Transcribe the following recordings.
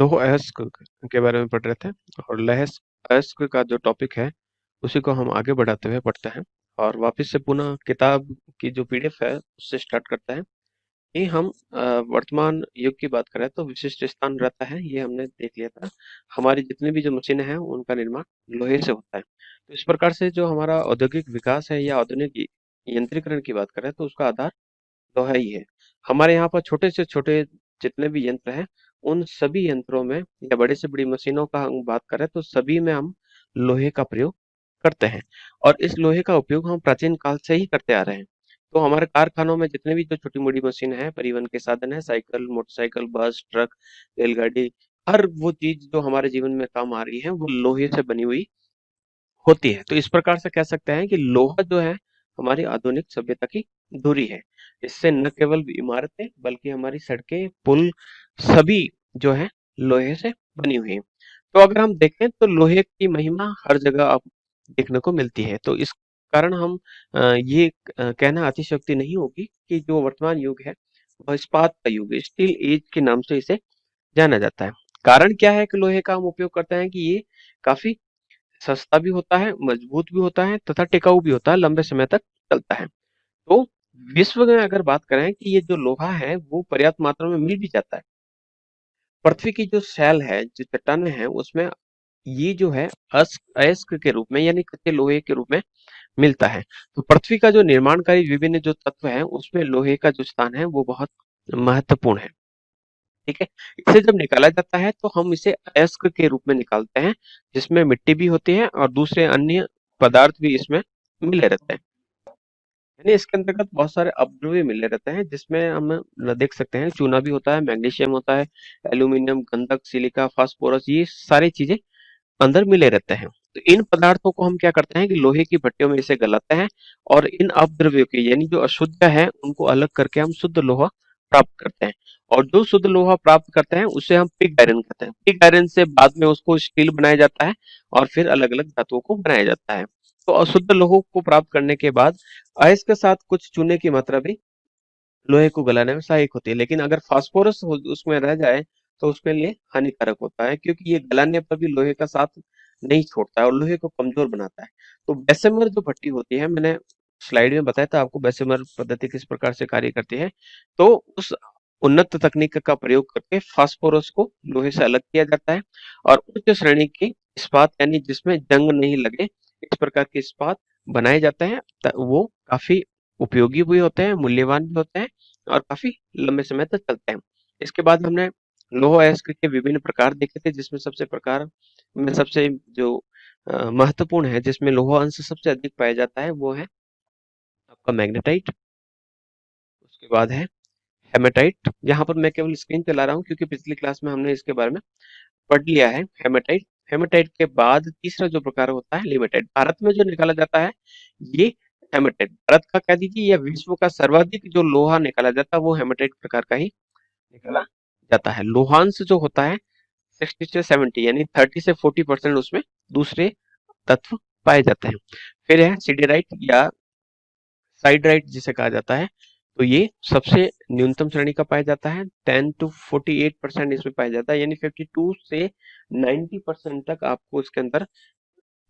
लौह अयस्क के बारे में पढ़ रहे थे और लौह अयस्क का जो टॉपिक है उसी को हम आगे बढ़ाते हुए पढ़ते हैं और वापस से पुनः किताब की जो पीडीएफ है उससे स्टार्ट करते हैं कि हम वर्तमान युग की बात करें तो विशिष्ट स्थान रहता है, ये हमने देख लिया था। हमारी जितनी भी जो मशीनें हैं उनका निर्माण लोहे से होता है। तो इस प्रकार से जो हमारा औद्योगिक विकास है या आधुनिक यंत्रीकरण की बात करें तो उसका आधार लोहा ही है। हमारे यहाँ पर छोटे से छोटे जितने भी यंत्र हैं उन सभी यंत्रों में या बड़े से बड़ी मशीनों का हम बात करें तो सभी में हम लोहे का प्रयोग करते हैं और इस लोहे का उपयोग हम प्राचीन काल से ही करते आ रहे हैं। तो हमारे कारखानों में जितने भी जो छोटी मोटी मशीन है, परिवहन के साधन है, साइकिल, मोटरसाइकिल, बस, ट्रक, रेलगाड़ी, हर वो चीज जो हमारे जीवन में काम आ रही है वो लोहे से बनी हुई होती है। तो इस प्रकार से कह सकते हैं कि लोहा जो है हमारी आधुनिक सभ्यता की धुरी है। इससे न केवल इमारतें बल्कि हमारी सड़कें, पुल सभी जो है लोहे से बनी हुई हैं। तो अगर हम देखें तो लोहे की महिमा हर जगह आप देखने को मिलती है। तो इस कारण हम ये कहना अतिशयोक्ति नहीं होगी कि जो वर्तमान युग है वह इस्पात का युग है, स्टील एज के नाम से इसे जाना जाता है। कारण क्या है कि लोहे का हम उपयोग करते हैं कि ये काफी सस्ता भी होता है, मजबूत भी होता है तथा टिकाऊ भी होता है, लंबे समय तक चलता है। तो विश्व में अगर बात करें कि ये जो लोहा है वो पर्याप्त मात्रा में मिल भी जाता है। पृथ्वी की जो शैल है, जो चट्टानें हैं उसमें ये जो है अयस्क के रूप में यानी कच्चे लोहे के रूप में मिलता है। तो पृथ्वी का जो निर्माणकारी विभिन्न जो तत्व हैं उसमें लोहे का जो स्थान है वो बहुत महत्वपूर्ण है। ठीक है। इसे जब निकाला जाता है तो हम इसे अयस्क के रूप में निकालते हैं जिसमें मिट्टी भी होती है और दूसरे अन्य पदार्थ भी इसमें मिले रहते हैं। यानी इसके अंतर्गत बहुत सारे अपद्रव्य मिले रहते हैं जिसमें हम देख सकते हैं चूना भी होता है, मैग्नीशियम होता है, एल्यूमिनियम, गंधक, सिलिका, फास्फोरस, ये सारी चीजें अंदर मिले रहते हैं। तो इन पदार्थों को हम क्या करते हैं कि लोहे की भट्टियों में इसे गलाते हैं और इन अपद्रव्यों के यानी जो अशुद्ध है उनको अलग करके हम शुद्ध लोहा प्राप्त करते हैं। और जो शुद्ध लोहा प्राप्त करते हैं उसे हम पिग आयरन कहते हैं। पिग आयरन से बाद में उसको स्टील बनाया जाता है और फिर अलग अलग धातुओं को बनाया जाता है। तो अशुद्ध लोहों को प्राप्त करने के बाद अयस्क के साथ कुछ चूने की मात्रा भी लोहे को गलाने में सहायक होती है। लेकिन अगर फास्फोरस उसमें रह जाए तो उसके लिए हानिकारक होता है क्योंकि ये गलाने पर भी लोहे का साथ नहीं छोड़ता है और लोहे को कमजोर बनाता है। तो बेसेमर जो भट्टी होती है, मैंने स्लाइड में बताया था आपको बेसेमर पद्धति किस प्रकार से कार्य करती है। तो उस उन्नत तकनीक का प्रयोग करके फास्फोरस को लोहे से अलग किया जाता है और उच्च श्रेणी की इस्पात यानी जिसमें जंग नहीं लगे इस प्रकार के इस्पात बनाए जाते हैं। वो काफी उपयोगी भी होते हैं, मूल्यवान भी होते हैं और काफी लंबे समय तक चलते हैं। इसके बाद हमने लौह अयस्क के विभिन्न प्रकार देखे थे जिसमें सबसे प्रकार में सबसे जो महत्वपूर्ण है जिसमें लौह अंश सबसे अधिक पाया जाता है वो है आपका मैग्नेटाइट। उसके बाद है हेमेटाइट। यहाँ पर मैं केवल स्क्रीन चला रहा हूँ क्योंकि पिछली क्लास में हमने इसके बारे में पढ़ लिया है। हेमेटाइट, हेमेटाइट के बाद तीसरा जो प्रकार होता है लिमेटाइट। भारत में जो निकाला जाता है ये हेमेटाइट, भारत का कह दीजिए या विश्व का सर्वाधिक जो लोहा निकाला जाता है वो हेमेटाइट प्रकार का ही निकाला जाता है। लोहांश जो होता है 60 से 70 यानी 30 से 40% उसमें दूसरे तत्व पाए जाते हैं। फिर है सिडेराइट या साइडराइट जिसे कहा जाता है। तो ये सबसे न्यूनतम श्रेणी का पाया जाता है। 10 to 48% इसमें पाया जाता है यानी 52 से 90% तक आपको इसके अंदर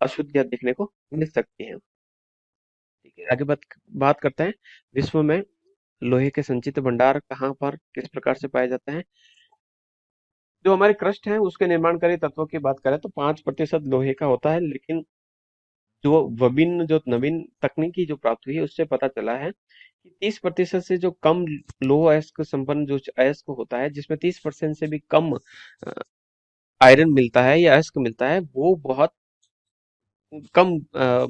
अशुद्धियां देखने को मिल सकती हैं। ठीक है, आगे बात करते हैं विश्व में लोहे के संचित भंडार कहाँ पर किस प्रकार से पाए जाते हैं। जो हमारे क्रस्ट है उसके निर्माणकारी तत्वों की बात करें तो 5% लोहे का होता है। लेकिन जो विभिन्न जो नवीन तकनीकी जो प्राप्त हुई है उससे पता चला है कि 30% से जो कम लोह अयस्क संपन्न जो अयस्क होता है जिसमें 30% से भी कम आयरन मिलता है या अयस्क मिलता है वो बहुत कम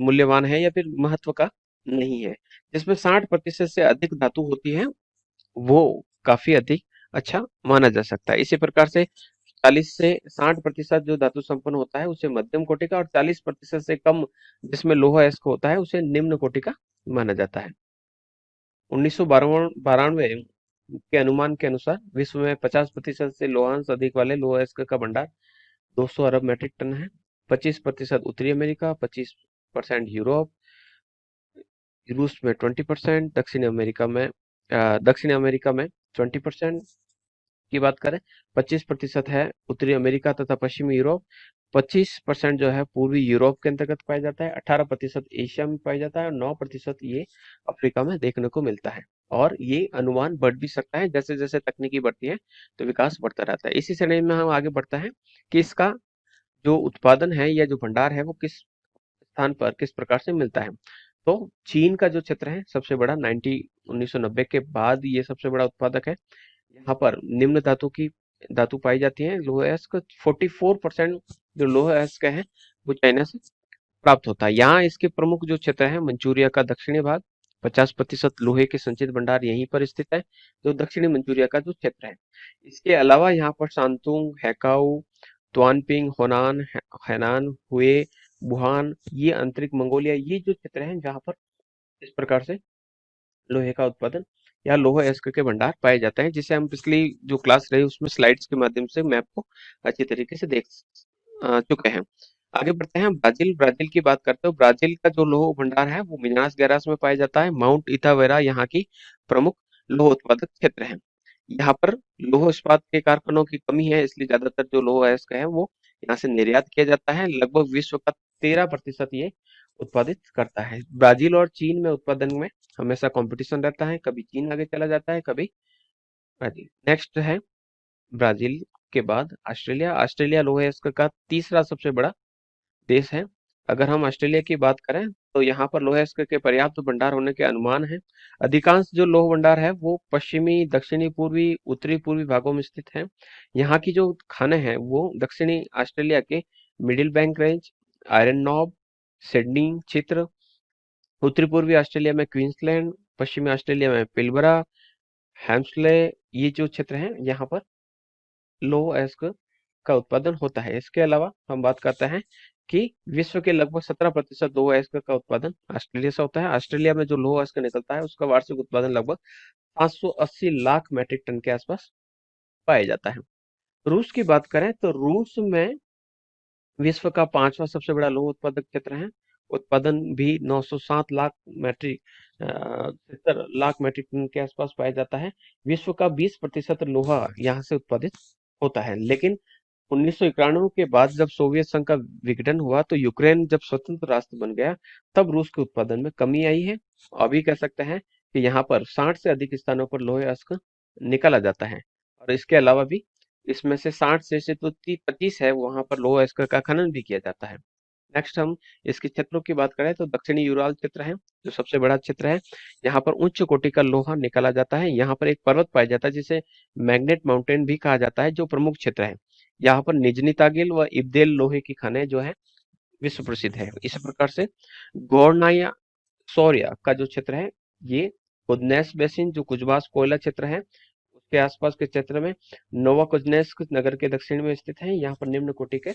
मूल्यवान है या फिर महत्व का नहीं है। जिसमें 60% से अधिक धातु होती है वो काफी अधिक अच्छा माना जा सकता है। इसी प्रकार से 40 से 60% जो धातु संपन्न होता है उसे मध्यम कोटि का और 40% से कम जिसमें लोहा अयस्क होता है उसे निम्न कोटि का माना जाता है। 1992 के अनुमान के अनुसार विश्व में 50% से लोहांश अधिक वाले लोह अयस्क का भंडार 200 अरब मैट्रिक टन है। 25% उत्तरी अमेरिका, 25% यूरोप, रूस में 20%, दक्षिण अमेरिका में 20%, की बात करें 25% है उत्तरी अमेरिका तथा पश्चिमी यूरोप, 25% जो है पूर्वी यूरोप के अंतर्गत पाया जाता है, 18% एशिया में पाया जाता है और 9% ये अफ्रीका में देखने को मिलता है। और ये अनुमान बढ़ भी सकता है, जैसे जैसे तकनीकी बढ़ती है तो विकास बढ़ता रहता है। इसी श्रेणी में हम आगे बढ़ता है कि इसका जो उत्पादन है या जो भंडार है वो किस स्थान पर किस प्रकार से मिलता है। तो चीन का जो क्षेत्र है सबसे बड़ा 1990 के बाद ये सबसे बड़ा उत्पादक है। यहाँ पर निम्न धातु पाई जाती है। लोह अयस्क 44% जो लोह अयस्क है वो चाइना से प्राप्त होता है। यहाँ इसके प्रमुख जो क्षेत्र है मंचूरिया का दक्षिणी भाग, 50% लोहे के संचित भंडार यहीं पर स्थित है, जो दक्षिणी मंचूरिया का जो क्षेत्र है। इसके अलावा यहाँ पर शांतुंग, हैकाउ, त्वानपिंग, होनान, हैनान, हुए, वुहान, ये आंतरिक मंगोलिया, ये जो क्षेत्र है जहाँ पर इस प्रकार से लोहे का उत्पादन या लोह अयस्क के भंडार पाए जाते हैं, जिसे हम पिछली जो क्लास रही उसमें स्लाइड्स के माध्यम से मैप को अच्छी तरीके से देख चुके हैं। आगे बढ़ते हैं ब्राजील। ब्राजील की बात करते हो। ब्राजील का जो लोह भंडार है वो मिनास गेरास में पाया जाता है। माउंट इथावेरा यहाँ की प्रमुख लोह उत्पादक क्षेत्र है। यहाँ पर लौह इस्पात के कारखानों की कमी है, इसलिए ज्यादातर जो लौह अयस्क है वो यहाँ से निर्यात किया जाता है। लगभग विश्व का 13% ये उत्पादित करता है। ब्राजील और चीन में उत्पादन में हमेशा कंपटीशन रहता है, कभी चीन आगे चला जाता है, कभी ब्राजील। नेक्स्ट है ब्राजील के बाद ऑस्ट्रेलिया। ऑस्ट्रेलिया लौह अयस्क का तीसरा सबसे बड़ा देश है। अगर हम ऑस्ट्रेलिया की बात करें तो यहाँ पर लोह अयस्क के पर्याप्त भंडार होने के अनुमान है। अधिकांश जो लोह भंडार है वो पश्चिमी, दक्षिणी पूर्वी, उत्तरी पूर्वी भागों में स्थित है। यहाँ की जो खानें हैं वो दक्षिणी ऑस्ट्रेलिया के middle bank range, iron knob, Sydney क्षेत्र, उत्तरी पूर्वी ऑस्ट्रेलिया में क्वींसलैंड, पश्चिमी ऑस्ट्रेलिया में पिलबरा, हैम्सले, ये जो क्षेत्र है यहाँ पर लौह अयस्क का उत्पादन होता है। इसके अलावा हम बात करते हैं कि विश्व के लगभग 17% लौह अयस्क का उत्पादन ऑस्ट्रेलिया से होता है। ऑस्ट्रेलिया में जो लौह अयस्क निकलता है उसका वार्षिक उत्पादन लगभग 580 लाख मैट्रिक टन के आसपास पाया जाता है। रूस की बात करें तो रूस में विश्व का 5वां सबसे बड़ा लौह उत्पादक क्षेत्र है। उत्पादन भी 907 lakh metric 70 lakh metric ton के आसपास पाया जाता है। विश्व का 20% लोहा यहाँ से उत्पादित होता है। लेकिन 1991 के बाद जब सोवियत संघ का विघटन हुआ तो यूक्रेन जब स्वतंत्र राष्ट्र बन गया तब रूस के उत्पादन में कमी आई है। अभी कह सकते हैं कि यहाँ पर 60 से अधिक स्थानों पर लोहे अयस्क निकाला जाता है। और इसके अलावा भी इसमें से 60 से तो 25 है वहां पर लोह अयस्क का खनन भी किया जाता है। नेक्स्ट हम इसके क्षेत्रों की बात करें तो दक्षिणी यूराल क्षेत्र है जो सबसे बड़ा क्षेत्र है। यहाँ पर उच्च कोटि का लोहा निकाला जाता है। यहाँ पर एक पर्वत पाया जाता है जिसे मैग्नेट माउंटेन भी कहा जाता है, जो प्रमुख क्षेत्र है। यहाँ पर निजनी तागिल व इब्देल लोहे की खानें जो है विश्व प्रसिद्ध है। इसी प्रकार से गोर्नाया सौर्या का जो क्षेत्र है ये कुदनेस बेसिन जो कुजबास कोयला क्षेत्र है उसके आसपास के क्षेत्र में नोवाकुजनेस्क नगर के दक्षिण में स्थित है। यहाँ पर निम्न कोटि के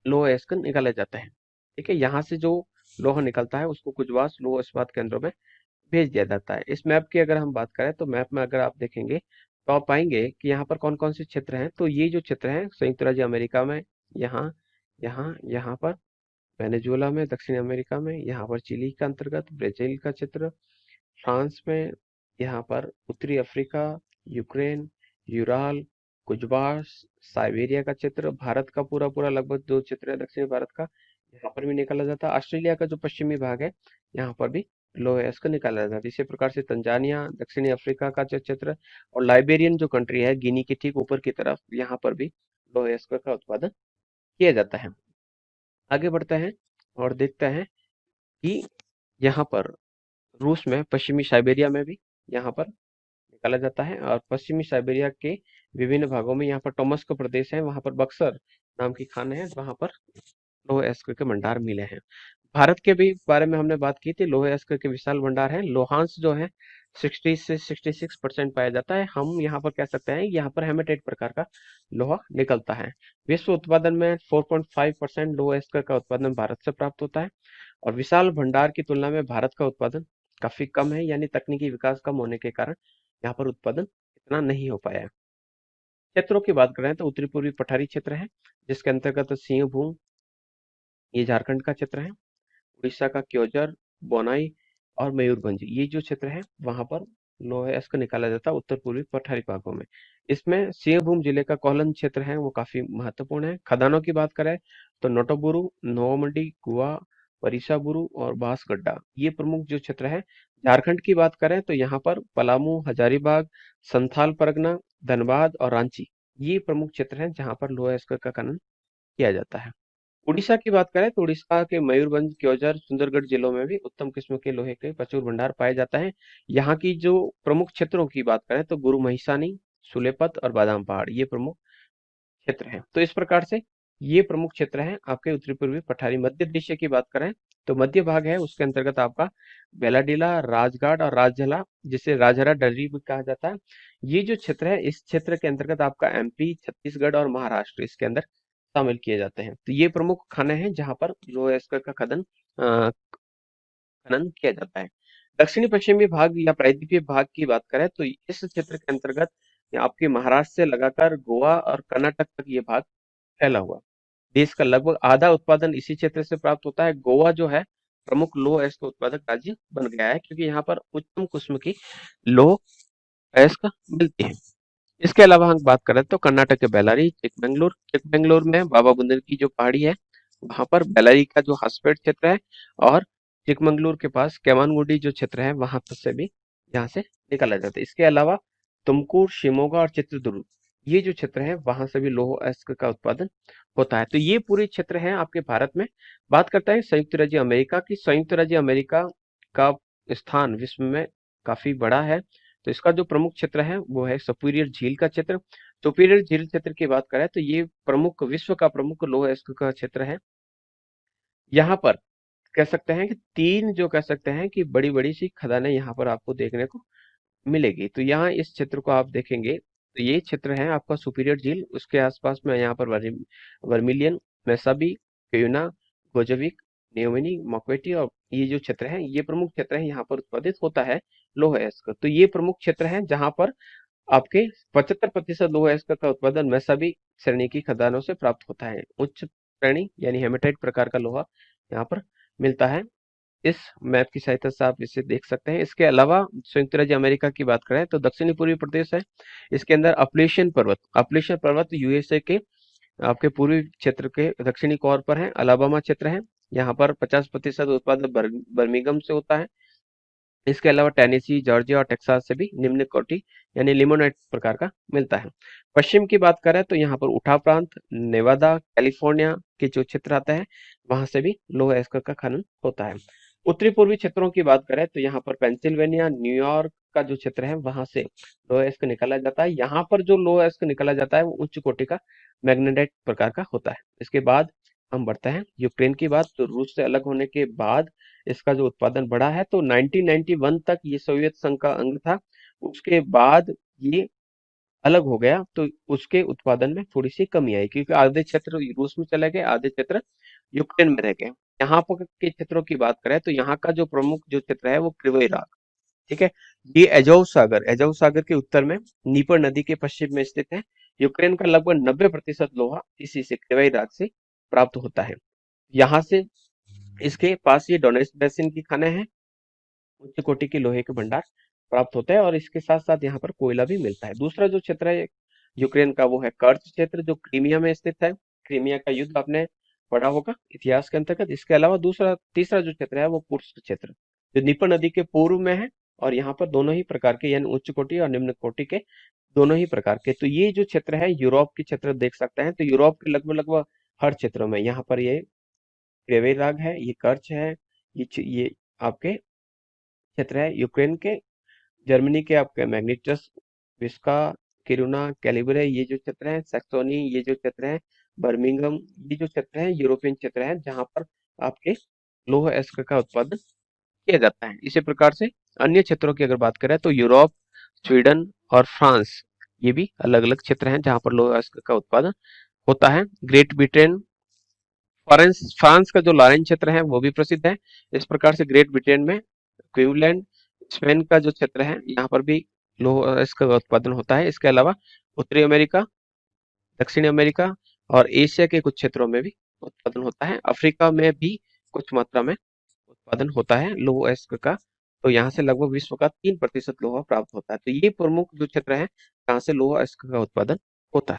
लोह अयस्क निकाला जाता है। ठीक है, यहाँ से जो लोहा निकलता है उसको कुजवास लोह इस्पात केंद्रों में भेज दिया जाता है। इस मैप की अगर हम बात करें तो मैप में अगर आप देखेंगे तो आप पाएंगे कि यहाँ पर कौन कौन से क्षेत्र हैं। तो ये जो क्षेत्र है संयुक्त राज्य अमेरिका में, यहाँ यहाँ पर वेनेजुएला में, दक्षिण अमेरिका में, यहाँ पर चिली का अंतर्गत, ब्राजील का क्षेत्र, फ्रांस में, यहाँ पर उत्तरी Africa, Ukraine, Ural, Kuzbass, Siberia का क्षेत्र, भारत का पूरा पूरा लगभग जो क्षेत्र है दक्षिणी भारत का, यहाँ पर भी निकाला जाता है। ऑस्ट्रेलिया का जो पश्चिमी भाग है यहाँ पर भी लोह अयस्क निकाला जाता है। इसी प्रकार से तंजानिया, दक्षिणी अफ्रीका का जो क्षेत्र और लाइबेरियन जो कंट्री है गिनी के ठीक ऊपर की तरफ, यहाँ पर भी लोह अयस्क का उत्पादन किया जाता है। आगे बढ़ते हैं और देखते हैं कि यहाँ पर रूस में पश्चिमी साइबेरिया में भी यहाँ पर निकाला जाता है। और पश्चिमी साइबेरिया के विभिन्न भागों में यहाँ पर टोमस्क प्रदेश है, वहां पर बक्सर नाम की खान है, वहां पर लोह अयस्क के भंडार मिले हैं। भारत के भी बारे में हमने बात की थी। लोह अयस्क के विशाल भंडार है। लोहांश जो है 60 से 66% पाया जाता है। हम यहाँ पर कह सकते हैं यहाँ पर हेमेटाइट प्रकार का लोहा निकलता है। विश्व उत्पादन में 4.5% लोह अयस्क का उत्पादन भारत से प्राप्त होता है। और विशाल भंडार की तुलना में भारत का उत्पादन काफी कम है, यानी तकनीकी विकास कम होने के कारण यहाँ पर उत्पादन इतना नहीं हो पाया है। क्षेत्रों की बात करें तो उत्तरी पूर्वी पठारी क्षेत्र है जिसके अंतर्गत सिंहभूम, ये झारखंड का क्षेत्र है। उड़ीसा का क्योंझर, बोनाई और मयूरभंज, ये जो क्षेत्र है वहां पर लोह अयस्क निकाला जाता है उत्तर पूर्वी पठारी भागों में। इसमें सिंहभूम जिले का कोलन क्षेत्र है वो काफी महत्वपूर्ण है। खदानों की बात करें तो नोटोबुरु, नोवामंडी, गुआ, परिसाबुरु और बांसगड्डा ये प्रमुख जो क्षेत्र है। झारखंड की बात करें तो यहाँ पर पलामू, हजारीबाग, संथाल परगना, धनबाद और रांची ये प्रमुख क्षेत्र हैं जहाँ पर लोह अयस्क का खनन किया जाता है। उड़ीसा की बात करें तो उड़ीसा के मयूरभंज, क्योंझर, सुंदरगढ़ जिलों में भी उत्तम किस्म के लोहे के प्रचुर भंडार पाए जाता है। यहाँ की जो प्रमुख क्षेत्रों की बात करें तो गुरु महिसानी, सुलेपत और बादाम पहाड़ ये प्रमुख क्षेत्र हैं। तो इस प्रकार से ये प्रमुख क्षेत्र हैं आपके उत्तरी पूर्वी पठारी। मध्य एशिया की बात करें तो मध्य भाग है उसके अंतर्गत आपका बेलाडीला, राजघाट और राजझला जिसे राजहरा डरी भी कहा जाता है। ये जो क्षेत्र है इस क्षेत्र के अंतर्गत आपका एमपी, छत्तीसगढ़ और महाराष्ट्र इसके अंदर शामिल किए जाते हैं। तो ये प्रमुख खाने हैं जहां पर लोह अयस्क का खनन किया जाता है। दक्षिणी पश्चिमी भाग या प्रायद्वीपीय भाग की बात करें तो इस क्षेत्र के अंतर्गत आपके महाराष्ट्र से लगाकर गोवा और कर्नाटक तक ये भाग फैला हुआ। देश का लगभग आधा उत्पादन इसी क्षेत्र से प्राप्त होता है। गोवा जो है प्रमुख लौह अयस्क उत्पादक राज्य बन गया है क्योंकि यहाँ पर उच्चतम किस्म की लौह अयस्क मिलती है। इसके अलावा हम बात करें तो कर्नाटक के बेलारी, चिकमंगलुर में बाबा बुदन की जो पहाड़ी है वहां पर बेलारी का जो हॉस्पेट क्षेत्र है और चिकमंगलुर के पास केमानगुडी जो क्षेत्र है वहां पर से भी यहाँ से निकाला जाता है। इसके अलावा तुमकुर, शिमोगा और चित्रदुर्ग ये जो क्षेत्र है वहां से भी लौह अयस्क का उत्पादन होता है। तो ये पूरे क्षेत्र हैं आपके भारत में। बात करते हैं संयुक्त राज्य अमेरिका की। संयुक्त राज्य अमेरिका का स्थान विश्व में काफी बड़ा है। तो इसका जो प्रमुख क्षेत्र है वो है सुपीरियर झील का क्षेत्र। सुपीरियर झील क्षेत्र की बात करें तो ये प्रमुख विश्व का प्रमुख लौह अयस्क का क्षेत्र है। यहाँ पर कह सकते हैं कि तीन जो कह सकते हैं कि बड़ी बड़ी सी खदानें यहाँ पर आपको देखने को मिलेगी। तो यहाँ इस क्षेत्र को आप देखेंगे तो ये क्षेत्र है आपका सुपीरियर झील। उसके आसपास में यहाँ पर वर्मिलियन, मेसाबी, क्यूना, गोजविक, नियोमिनी, मकवेटी और ये जो क्षेत्र है ये प्रमुख क्षेत्र है। यहाँ पर उत्पादित होता है लौह अयस्क। तो ये प्रमुख क्षेत्र है जहाँ पर आपके 75% लौह अयस्क का उत्पादन मेसाबी श्रेणी की खदानों से प्राप्त होता है। उच्च श्रेणी यानी हेमेटाइट प्रकार का लोहा यहाँ पर मिलता है। इस मैप की सहायता से आप इसे देख सकते हैं। इसके अलावा संयुक्त राज्य अमेरिका की बात करें तो दक्षिणी पूर्वी प्रदेश है। इसके अंदर अपलेशन पर्वत यूएसए के आपके पूर्वी क्षेत्र के दक्षिणी कोर पर है। अलाबामा क्षेत्र है यहाँ पर 50% उत्पादन बर्मिंघम से होता है। इसके अलावा टेनेसी, जॉर्जिया और टेक्सास से भी निम्न कोटि यानी लिमोनेट प्रकार का मिलता है। पश्चिम की बात करें तो यहाँ पर उठा प्रांत, नेवादा, कैलिफोर्निया के जो क्षेत्र आता है वहां से भी लौह अयस्क का खनन होता है। उत्तरी पूर्वी क्षेत्रों की बात करें तो यहाँ पर पेंसिल्वेनिया, न्यूयॉर्क का जो क्षेत्र है वहां से लौह अयस्क निकाला जाता है। यहाँ पर जो लौह अयस्क निकाला जाता है वो उच्च कोटि का मैग्नेटाइट प्रकार का होता है। इसके बाद हम बढ़ते हैं यूक्रेन की बात। तो रूस से अलग होने के बाद इसका जो उत्पादन बढ़ा है। तो 1991 तक ये सोवियत संघ का अंग था। उसके बाद ये अलग हो गया तो उसके उत्पादन में थोड़ी सी कमी आई क्योंकि आधे क्षेत्र रूस में चले गए, आधे क्षेत्र यूक्रेन में रह गए। यहाँ पर के क्षेत्रों की बात करें तो यहाँ का जो प्रमुख जो क्षेत्र है वो क्रिवई राग, ठीक है। ये एजोव सागर के उत्तर में नीपर नदी के पश्चिम में स्थित है। यूक्रेन का लगभग 90% लोहा इसी से क्रिवई राग से प्राप्त होता है। यहाँ से इसके पास ये डोनेट्स्क बेसिन की खानें हैं। उच्च कोटि के लोहे के भंडार प्राप्त होते हैं और इसके साथ साथ यहाँ पर कोयला भी मिलता है। दूसरा जो क्षेत्र है यूक्रेन का वो है कर्च क्षेत्र जो क्रीमिया में स्थित है। क्रीमिया का युद्ध आपने पढ़ा होगा इतिहास के अंतर्गत। इसके अलावा दूसरा तीसरा जो क्षेत्र है वो कुर्स्क क्षेत्र जो दनीपर नदी के पूर्व में है और यहाँ पर दोनों ही प्रकार के यानी उच्च कोटि और निम्न कोटि के दोनों ही प्रकार के। तो ये जो क्षेत्र है यूरोप के क्षेत्र देख सकते हैं। तो यूरोप के लगभग लगभग हर क्षेत्रों में यहाँ पर ये क्रेवेर राग है, ये कर्च है, ये आपके क्षेत्र है। यूक्रेन के, जर्मनी के आपके मैग्नीटस, विस्का, किरुना, कैलिबरे ये जो क्षेत्र है। सैक्सोनी ये जो क्षेत्र है। बर्मिंघम ये जो क्षेत्र है यूरोपियन क्षेत्र है जहां पर आपके लौह अयस्क का उत्पादन किया जाता है। इसी प्रकार से अन्य क्षेत्रों की अगर बात करें तो यूरोप, स्वीडन और फ्रांस ये भी अलग अलग क्षेत्र हैं जहां पर लौह अयस्क का उत्पादन होता है। ग्रेट ब्रिटेन, फ्रांस फ्रांस का जो लॉरेन क्षेत्र है वो भी प्रसिद्ध है। इस प्रकार से ग्रेट ब्रिटेन में क्वींसलैंड, स्पेन का जो क्षेत्र है यहाँ पर भी लौह अयस्क का उत्पादन होता है। इसके अलावा उत्तरी अमेरिका, दक्षिणी अमेरिका और एशिया के कुछ क्षेत्रों में भी उत्पादन होता है। अफ्रीका में भी कुछ मात्रा में उत्पादन होता है लौह अयस्क का। तो यहाँ से लगभग विश्व का 3% लोहा प्राप्त होता है। तो ये प्रमुख जो क्षेत्र है जहाँ से लोहा अयस्क का उत्पादन होता है।